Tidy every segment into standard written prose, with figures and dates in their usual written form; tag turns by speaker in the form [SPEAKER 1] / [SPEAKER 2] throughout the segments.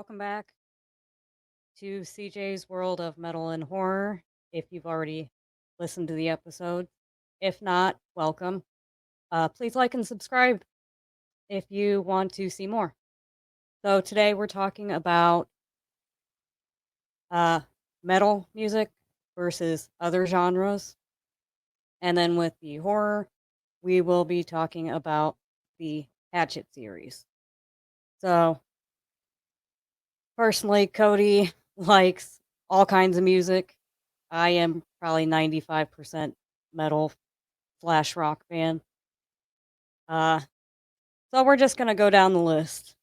[SPEAKER 1] Welcome back to CJ's World of Metal and Horror. If you've already listened to the episode, if not, welcome. Please like and subscribe if you want to see more. So today we're talking about uh, metal music versus other genres, and then with the horror, we will be talking about the Hatchet series. So personally, Cody likes all kinds of music. I am probably 95% metal slash rock fan. Uh, so we're just gonna go down the list,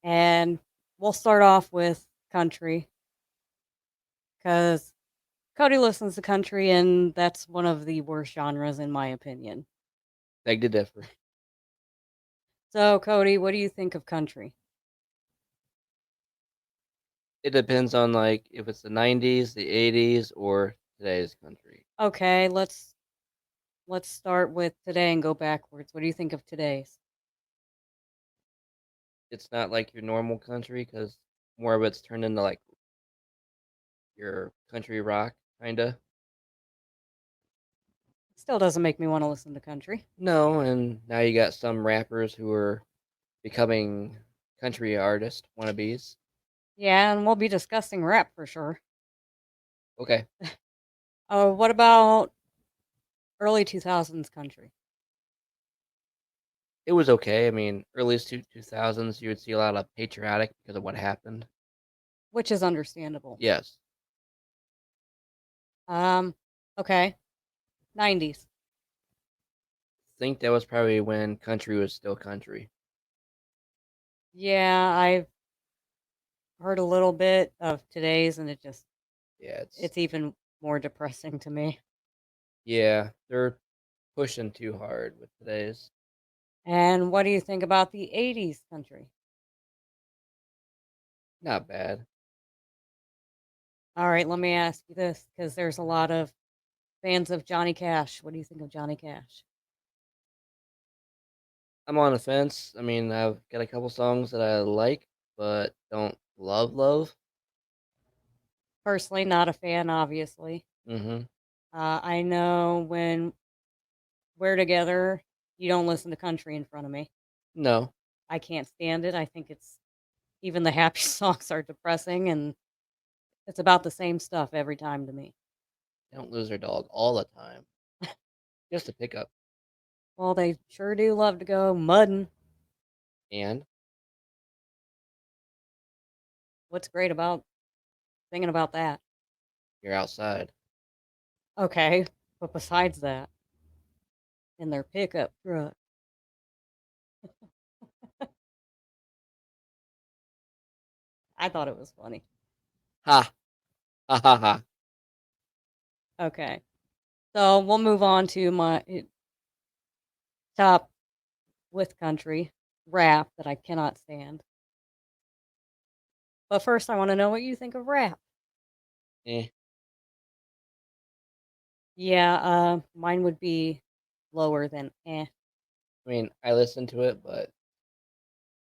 [SPEAKER 1] and we'll start off with country because Cody listens to country, and that's one of the worst genres in my opinion.
[SPEAKER 2] Beg to differ.
[SPEAKER 1] So, Cody, what do you think of country?
[SPEAKER 2] It depends on like if it's the 90s, the 80s, or today's country.
[SPEAKER 1] Okay, let's start with today and go backwards. What do you think of today's?
[SPEAKER 2] It's not like your normal country because more of it's turned into like your country rock, kinda.
[SPEAKER 1] Still doesn't make me want to listen to country.
[SPEAKER 2] No, and now you got some rappers who are becoming country artist wannabes.
[SPEAKER 1] Yeah, and we'll be discussing rap for sure.
[SPEAKER 2] Okay,
[SPEAKER 1] Oh, what about early 2000s country?
[SPEAKER 2] it was okay. I mean, early 2000s, you would see a lot of patriotic because of what happened.
[SPEAKER 1] Which is understandable.
[SPEAKER 2] Yes,
[SPEAKER 1] Um, okay. 90s.
[SPEAKER 2] think that was probably when country was still country.
[SPEAKER 1] Yeah, I've heard a little bit of today's and
[SPEAKER 2] Yeah,
[SPEAKER 1] it's even more depressing to me.
[SPEAKER 2] they're pushing too hard with today's.
[SPEAKER 1] And what do you think about the 80s country?
[SPEAKER 2] Not bad.
[SPEAKER 1] All right, let me ask you this because there's a lot of fans of Johnny Cash. What do you think of Johnny Cash?
[SPEAKER 2] I'm on the fence. I mean, I've got a couple songs that I like, but don't love.
[SPEAKER 1] Personally, not a fan, obviously.
[SPEAKER 2] Mm-hmm.
[SPEAKER 1] I know when we're together, you don't listen to country in front of me.
[SPEAKER 2] No,
[SPEAKER 1] I can't stand it. I think it's even the happy songs are depressing and it's about the same stuff every time to me.
[SPEAKER 2] they don't lose their dog all the time. Just a pickup.
[SPEAKER 1] Well, they sure do love to go mudding.
[SPEAKER 2] And
[SPEAKER 1] What's great about thinking about that?
[SPEAKER 2] you're outside.
[SPEAKER 1] Okay, but besides that, in their pickup truck. I thought it was funny.
[SPEAKER 2] Ha! Ha ha ha.
[SPEAKER 1] Okay, so we'll move on to my top with country rap that I cannot stand. But first, I want to know what you think of rap.
[SPEAKER 2] Eh.
[SPEAKER 1] Yeah, mine would be lower than eh.
[SPEAKER 2] I mean, I listen to it, but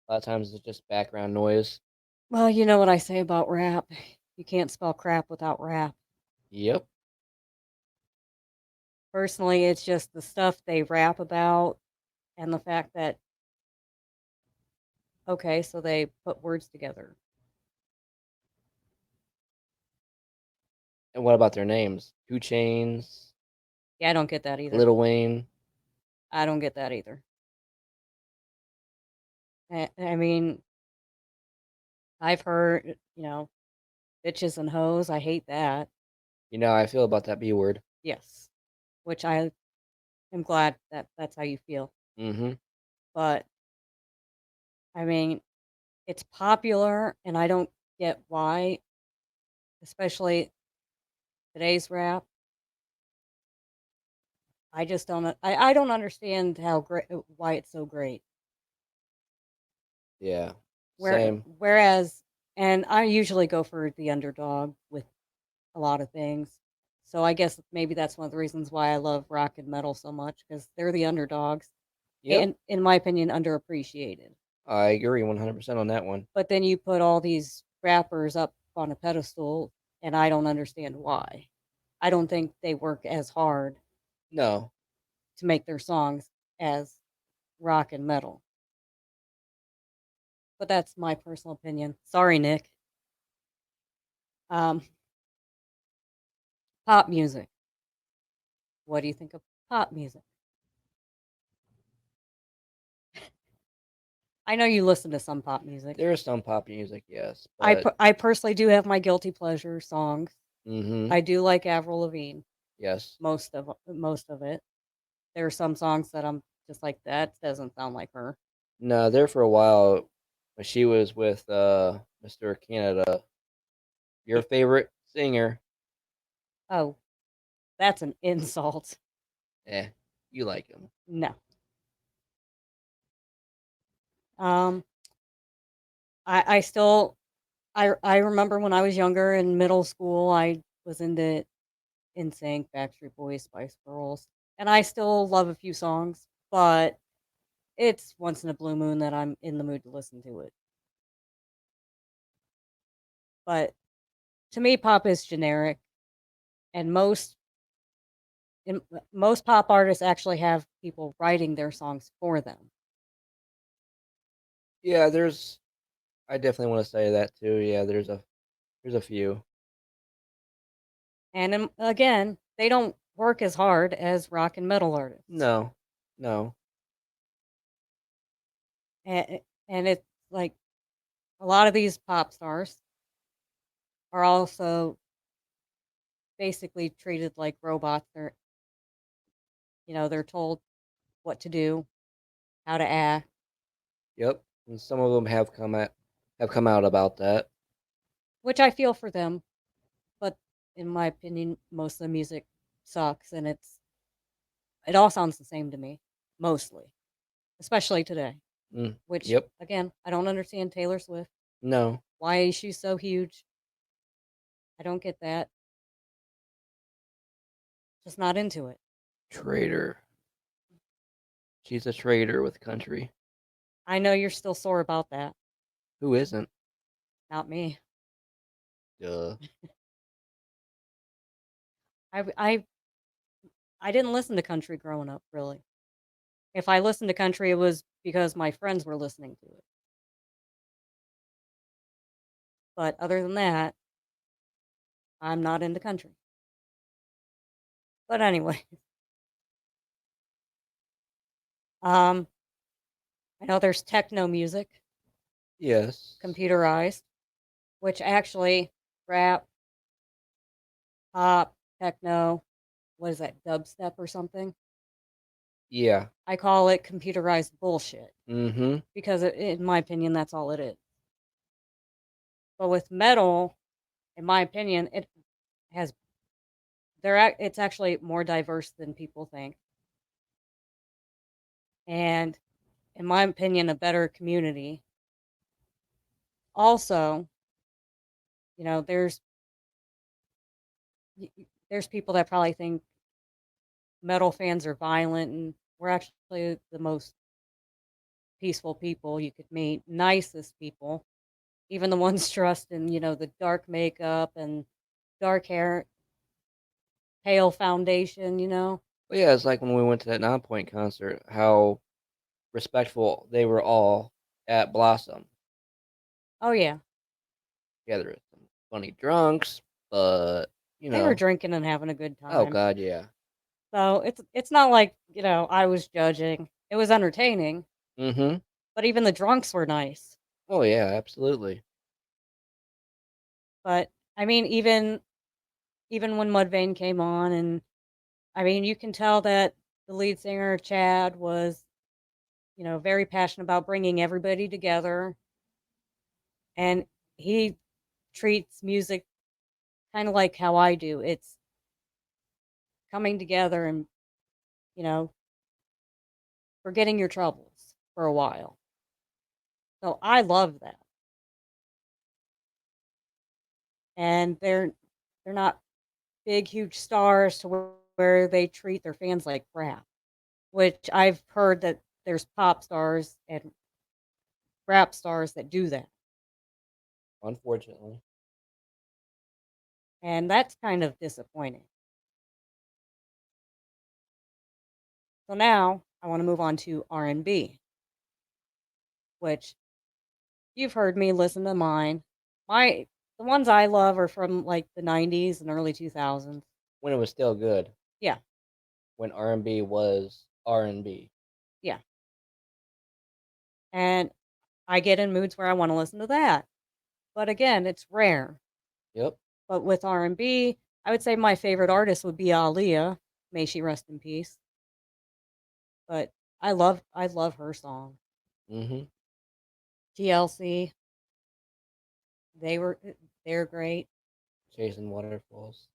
[SPEAKER 2] a lot of times it's just background noise.
[SPEAKER 1] Well, you know what I say about rap. You can't spell crap without rap.
[SPEAKER 2] Yep.
[SPEAKER 1] Personally, it's just the stuff they rap about and the fact that, okay, so they put words together.
[SPEAKER 2] And what about their names? 2 Chains,
[SPEAKER 1] Yeah, I don't get that either.
[SPEAKER 2] Little Wayne.
[SPEAKER 1] I don't get that either. I mean, I've heard, bitches and hoes. I hate that.
[SPEAKER 2] You know how I feel about that B word.
[SPEAKER 1] Yes, which I am glad that that's how you feel.
[SPEAKER 2] Mm-hmm.
[SPEAKER 1] But I mean, it's popular, and I don't get why, especially today's rap. I just don't. I don't understand how great why it's so great.
[SPEAKER 2] Yeah.
[SPEAKER 1] Where
[SPEAKER 2] Same.
[SPEAKER 1] whereas, and I usually go for the underdog with a lot of things. So I guess maybe that's one of the reasons why I love rock and metal so much because they're the underdogs,
[SPEAKER 2] Yep.
[SPEAKER 1] and in my opinion, underappreciated.
[SPEAKER 2] I agree 100% on that one.
[SPEAKER 1] But then you put all these rappers up on a pedestal, and I don't understand why. I don't think they work as hard
[SPEAKER 2] No.
[SPEAKER 1] to make their songs as rock and metal. But that's my personal opinion. Sorry, Nick. Um, Pop music. What do you think of pop music? I know you listen to some pop music.
[SPEAKER 2] There is some pop music, yes,
[SPEAKER 1] I
[SPEAKER 2] but
[SPEAKER 1] I personally do have my guilty pleasure songs.
[SPEAKER 2] mhm.
[SPEAKER 1] I do like Avril Lavigne,
[SPEAKER 2] Yes.
[SPEAKER 1] most of it. There are some songs that I'm just like, that doesn't sound like her.
[SPEAKER 2] No, there for a while when she was with Mr. Canada, your
[SPEAKER 1] Y-
[SPEAKER 2] favorite singer.
[SPEAKER 1] Oh, that's an insult.
[SPEAKER 2] Eh, you like him.
[SPEAKER 1] No. Um, I still I remember when I was younger in middle school, I was into NSYNC, Backstreet Boys, Spice Girls, and I still love a few songs, but it's once in a blue moon that I'm in the mood to listen to it. But to me, pop is generic, and most pop artists actually have people writing their songs for them.
[SPEAKER 2] Yeah, I definitely want to say that too. Yeah, there's a few.
[SPEAKER 1] And again, they don't work as hard as rock and metal artists.
[SPEAKER 2] No. No.
[SPEAKER 1] And it's like a lot of these pop stars are also basically treated like robots. They're told what to do, how to act,
[SPEAKER 2] Yep. And some of them have come out about that.
[SPEAKER 1] which I feel for them. But in my opinion, most of the music sucks, and it all sounds the same to me, mostly, especially today.
[SPEAKER 2] Mm.
[SPEAKER 1] Which
[SPEAKER 2] Yep.
[SPEAKER 1] again, I don't understand Taylor Swift.
[SPEAKER 2] No.
[SPEAKER 1] Why is she so huge? I don't get that. Just not into it.
[SPEAKER 2] Traitor. She's a traitor with country.
[SPEAKER 1] I know you're still sore about that.
[SPEAKER 2] Who isn't?
[SPEAKER 1] Not me.
[SPEAKER 2] Duh.
[SPEAKER 1] I I I didn't listen to country growing up, really. If I listened to country, it was because my friends were listening to it. But other than that, I'm not into country. But anyway, um, I know there's techno music,
[SPEAKER 2] Yes.
[SPEAKER 1] computerized, which actually rap, pop, techno, what is that, dubstep or something?
[SPEAKER 2] Yeah.
[SPEAKER 1] I call it computerized bullshit
[SPEAKER 2] Mm-hmm.
[SPEAKER 1] because, in my opinion, that's all it is. But with metal, in my opinion, has it's actually more diverse than people think, and in my opinion, a better community. Also, you know, there's people that probably think metal fans are violent, and we're actually the most peaceful people you could meet, nicest people, even the ones dressed in, the dark makeup and dark hair, pale foundation.
[SPEAKER 2] Well, yeah, it's like when we went to that Nonpoint concert, how respectful they were all at Blossom.
[SPEAKER 1] Oh yeah,
[SPEAKER 2] Yeah, there was some funny drunks, but you
[SPEAKER 1] they were
[SPEAKER 2] know,
[SPEAKER 1] drinking and having a good
[SPEAKER 2] oh
[SPEAKER 1] time.
[SPEAKER 2] god, yeah.
[SPEAKER 1] So it's not like, I was judging. It was entertaining,
[SPEAKER 2] Mm-hmm.
[SPEAKER 1] but even the drunks were nice.
[SPEAKER 2] Oh yeah, absolutely.
[SPEAKER 1] But I mean, even when Mudvayne came on, and I mean, you can tell that the lead singer Chad was, very passionate about bringing everybody together, and he treats music kind of like how I do. It's coming together and, you know, forgetting your troubles for a while. So I love that. And they're not big huge stars to where they treat their fans like crap, which I've heard that there's pop stars and rap stars that do that.
[SPEAKER 2] Unfortunately.
[SPEAKER 1] And that's kind of disappointing. So now I want to move on to R&B, which you've heard me listen to mine. The ones I love are from like the 90s and early 2000s.
[SPEAKER 2] When it was still good.
[SPEAKER 1] Yeah.
[SPEAKER 2] When R&B was R&B.
[SPEAKER 1] Yeah. And I get in moods where I want to listen to that. But again, it's rare.
[SPEAKER 2] Yep.
[SPEAKER 1] But with R&B, I would say my favorite artist would be Aaliyah. May she rest in peace. But I love her song.
[SPEAKER 2] Mm-hmm.
[SPEAKER 1] TLC, they're great.
[SPEAKER 2] Chasing Waterfalls.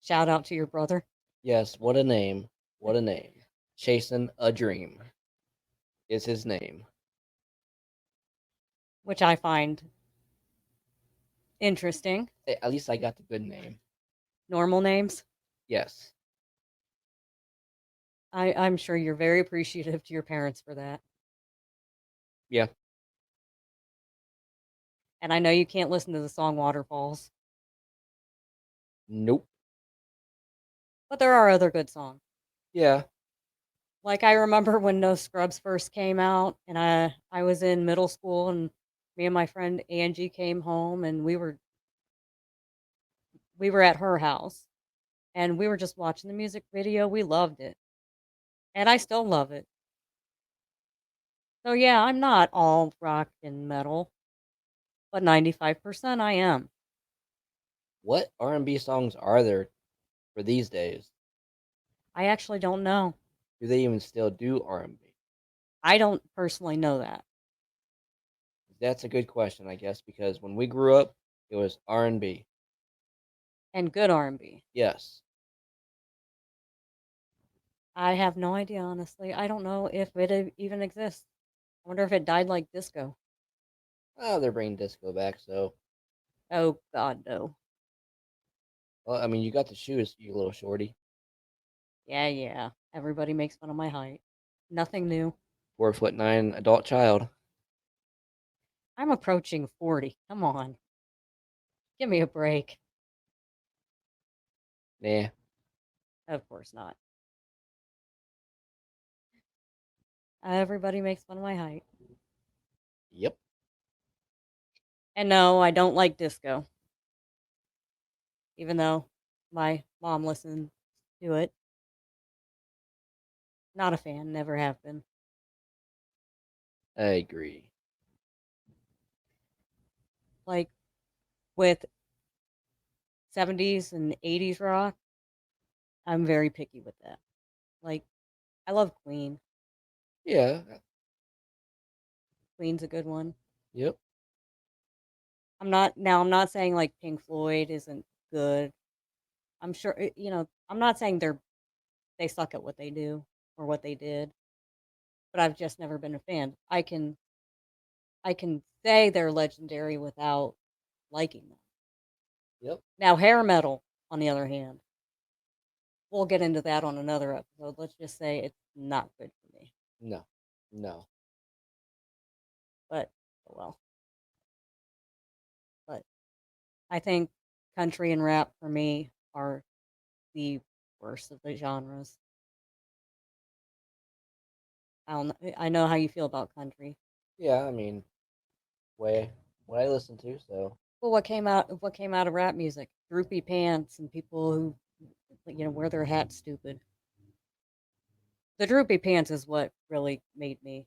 [SPEAKER 1] Shout out to your brother.
[SPEAKER 2] Yes, what a name. What a name. Chasing a Dream is his name.
[SPEAKER 1] Which I find interesting.
[SPEAKER 2] At least I got the good name.
[SPEAKER 1] Normal names.
[SPEAKER 2] Yes.
[SPEAKER 1] I'm sure you're very appreciative to your parents for that.
[SPEAKER 2] Yeah.
[SPEAKER 1] And I know you can't listen to the song Waterfalls,
[SPEAKER 2] Nope.
[SPEAKER 1] but there are other good songs.
[SPEAKER 2] Yeah.
[SPEAKER 1] Like I remember when No Scrubs first came out, and I was in middle school, and me and my friend Angie came home, and we were at her house, and we were just watching the music video. We loved it, and I still love it. So yeah, I'm not all rock and metal, but 95% I am.
[SPEAKER 2] What R&B songs are there for these days?
[SPEAKER 1] I actually don't know.
[SPEAKER 2] Do they even still do R&B?
[SPEAKER 1] I don't personally know that.
[SPEAKER 2] That's a good question, I guess, because when we grew up, it was R&B.
[SPEAKER 1] And good R&B.
[SPEAKER 2] Yes.
[SPEAKER 1] I have no idea, honestly. I don't know if it even exists. I wonder if it died like disco.
[SPEAKER 2] Oh, they're bringing disco back, so
[SPEAKER 1] Oh God, no.
[SPEAKER 2] well, I mean, you got the shoes, you little shorty.
[SPEAKER 1] Yeah, yeah. Everybody makes fun of my height. Nothing new.
[SPEAKER 2] 4'9" adult child.
[SPEAKER 1] I'm approaching 40. Come on. Give me a break.
[SPEAKER 2] Nah.
[SPEAKER 1] Of course not. Everybody makes fun of my height.
[SPEAKER 2] Yep.
[SPEAKER 1] And no, I don't like disco. Even though my mom listens to it. Not a fan, never have been.
[SPEAKER 2] I agree.
[SPEAKER 1] Like with 70s and 80s rock, I'm very picky with that. Like, I love Queen.
[SPEAKER 2] Yeah.
[SPEAKER 1] Queen's a good one.
[SPEAKER 2] Yep.
[SPEAKER 1] I'm not saying like Pink Floyd isn't good. I'm sure I'm not saying they suck at what they do or what they did, but I've just never been a fan. I can say they're legendary without liking them.
[SPEAKER 2] Yep.
[SPEAKER 1] Now hair metal, on the other hand, we'll get into that on another episode. Let's just say it's not good for me.
[SPEAKER 2] No. No.
[SPEAKER 1] But oh well. But I think country and rap for me are the worst of the genres. I know how you feel about country.
[SPEAKER 2] Yeah, I mean, way what I listen to, so
[SPEAKER 1] Well, what came out of rap music? Droopy pants and people who wear their hats stupid. The droopy pants is what really made me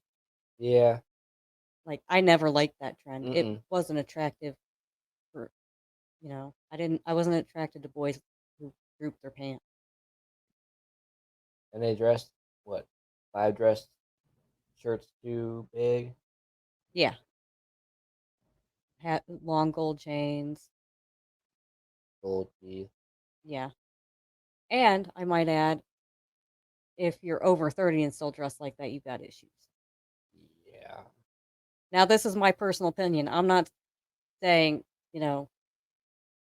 [SPEAKER 2] yeah.
[SPEAKER 1] like I never liked that trend. It
[SPEAKER 2] Mm-mm.
[SPEAKER 1] wasn't attractive for I wasn't attracted to boys who droop their pants.
[SPEAKER 2] And they dressed what? 5 dress shirts too big.
[SPEAKER 1] Yeah. Long gold chains.
[SPEAKER 2] Gold teeth.
[SPEAKER 1] Yeah. And I might add, if you're over 30 and still dressed like that, you've got issues.
[SPEAKER 2] Yeah.
[SPEAKER 1] Now, this is my personal opinion. I'm not saying, you know,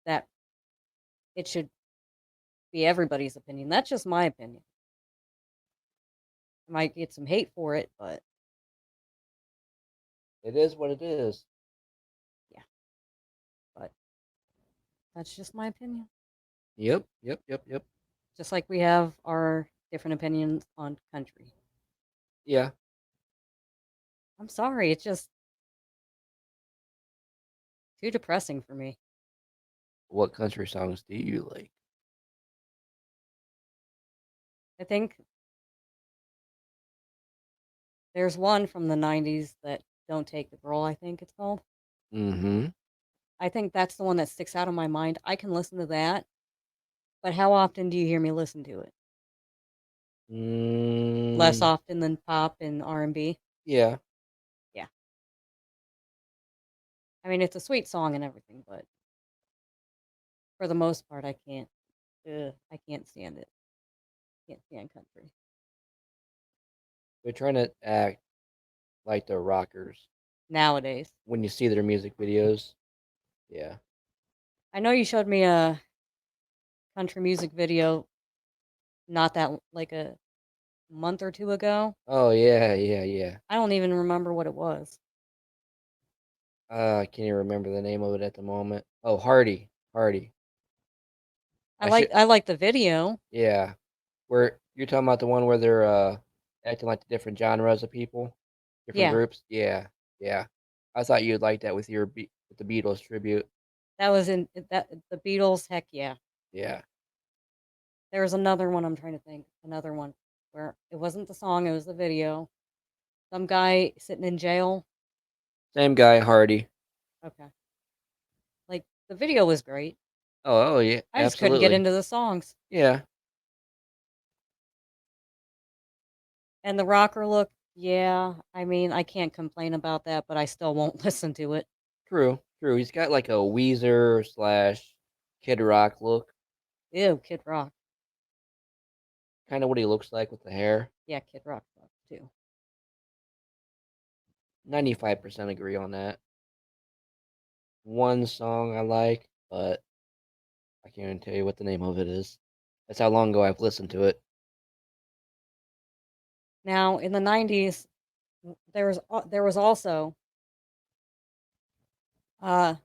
[SPEAKER 1] that it should be everybody's opinion. That's just my opinion. I might get some hate for it, but
[SPEAKER 2] It is what it is.
[SPEAKER 1] That's just my opinion.
[SPEAKER 2] Yep, yep, yep, yep.
[SPEAKER 1] Just like we have our different opinions on country.
[SPEAKER 2] Yeah.
[SPEAKER 1] I'm sorry, it's just too depressing for me.
[SPEAKER 2] What country songs do you like?
[SPEAKER 1] I think there's one from the 90s that Don't Take the Girl, I think it's called.
[SPEAKER 2] Mm-hmm.
[SPEAKER 1] I think that's the one that sticks out in my mind. I can listen to that, but how often do you hear me listen to it? Less
[SPEAKER 2] Mm,
[SPEAKER 1] often than pop and R&B.
[SPEAKER 2] yeah.
[SPEAKER 1] Yeah. I mean, it's a sweet song and everything, but for the most part, I can't stand it. Can't stand country.
[SPEAKER 2] They're trying to act like they're rockers
[SPEAKER 1] Nowadays.
[SPEAKER 2] when you see their music videos. Yeah.
[SPEAKER 1] I know you showed me a country music video not that like a month or two ago.
[SPEAKER 2] Oh yeah, yeah, yeah.
[SPEAKER 1] I don't even remember what it was.
[SPEAKER 2] I can't even remember the name of it at the moment. Oh, Hardy. Hardy.
[SPEAKER 1] I
[SPEAKER 2] I should.
[SPEAKER 1] like the video.
[SPEAKER 2] Yeah. Where you're talking about the one where they're acting like the different genres of people, different
[SPEAKER 1] Yeah,
[SPEAKER 2] groups. Yeah, yeah. I thought you'd like that with with the Beatles tribute.
[SPEAKER 1] that was in that the Beatles. Heck yeah.
[SPEAKER 2] Yeah.
[SPEAKER 1] There was another one I'm trying to think. Another one where it wasn't the song, it was the video. Some guy sitting in jail.
[SPEAKER 2] Same guy, Hardy.
[SPEAKER 1] Okay. Like the video was great.
[SPEAKER 2] Oh, yeah,
[SPEAKER 1] I just couldn't get
[SPEAKER 2] absolutely.
[SPEAKER 1] into the songs.
[SPEAKER 2] Yeah.
[SPEAKER 1] And the rocker look, yeah, I mean, I can't complain about that, but I still won't listen to it.
[SPEAKER 2] True. True. He's got like a Weezer slash Kid Rock look.
[SPEAKER 1] Ew, Kid Rock.
[SPEAKER 2] Kind of what he looks like with the hair.
[SPEAKER 1] Yeah, Kid Rock sucks too.
[SPEAKER 2] 95% agree on that. One song I like, but I can't even tell you what the name of it is. That's how long ago I've listened to it.
[SPEAKER 1] Now, in the 90s, there was also uh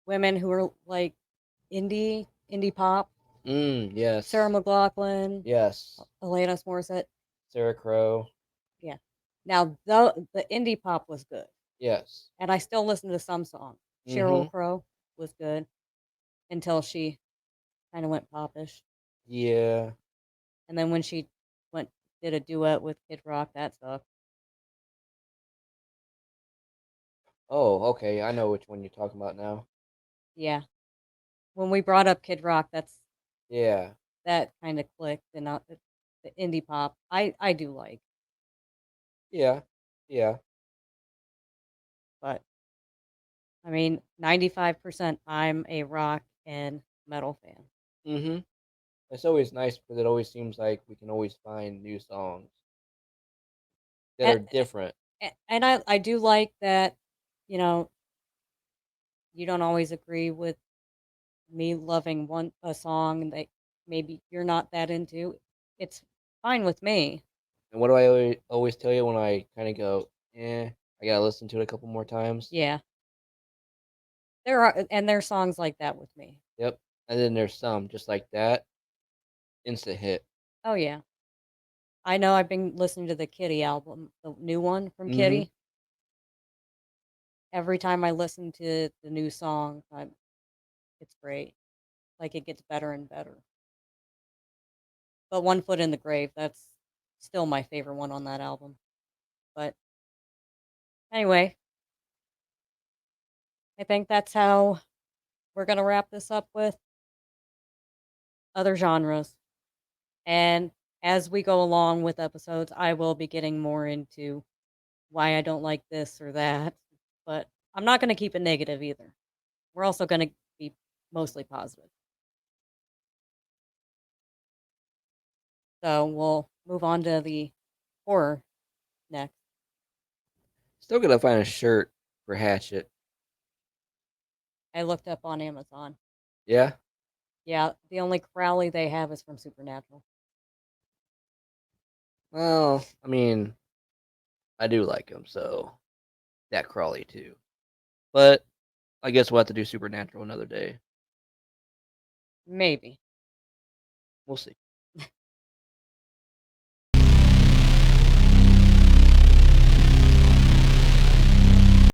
[SPEAKER 1] women who were like indie pop. Sarah
[SPEAKER 2] Yes.
[SPEAKER 1] McLachlan,
[SPEAKER 2] Yes.
[SPEAKER 1] Alanis Morissette.
[SPEAKER 2] Sarah Crow.
[SPEAKER 1] Yeah. Now the indie pop was good,
[SPEAKER 2] Yes.
[SPEAKER 1] and I still listen to some songs.
[SPEAKER 2] Mm-hmm.
[SPEAKER 1] Sheryl Crow was good until she kind of went popish,
[SPEAKER 2] Yeah.
[SPEAKER 1] and then when she went did a duet with Kid Rock, that sucked.
[SPEAKER 2] Oh, okay. I know which one you're talking about now.
[SPEAKER 1] Yeah. When we brought up Kid Rock,
[SPEAKER 2] Yeah.
[SPEAKER 1] that kind of clicked, and not the indie pop. I do like,
[SPEAKER 2] Yeah. Yeah.
[SPEAKER 1] but I mean, 95% I'm a rock and metal fan.
[SPEAKER 2] Mm-hmm. It's always nice because it always seems like we can always find new songs that
[SPEAKER 1] And,
[SPEAKER 2] are different.
[SPEAKER 1] and I do like that, you know, you don't always agree with me loving a song that maybe you're not that into. It's fine with me.
[SPEAKER 2] And what do I always tell you when I kind of go, I gotta listen to it a couple more times?
[SPEAKER 1] Yeah. There's songs like that with me.
[SPEAKER 2] Yep. And then there's some just like that, instant hit.
[SPEAKER 1] Oh yeah. I know I've been listening to the Kitty album, the new one from
[SPEAKER 2] Mm-hmm.
[SPEAKER 1] Kitty. Every time I listen to the new song, it's great. Like it gets better and better. But One Foot in the Grave, that's still my favorite one on that album. But anyway, I think that's how we're going to wrap this up with other genres. And as we go along with episodes, I will be getting more into why I don't like this or that. But I'm not going to keep it negative either. We're also going to be mostly positive. So we'll move on to the horror next.
[SPEAKER 2] Still gotta find a shirt for Hatchet.
[SPEAKER 1] I looked up on Amazon.
[SPEAKER 2] Yeah.
[SPEAKER 1] Yeah, the only Crowley they have is from Supernatural.
[SPEAKER 2] Well, I mean, I do like him, so that Crawley too. But I guess we'll have to do Supernatural another day.
[SPEAKER 1] Maybe.
[SPEAKER 2] We'll see.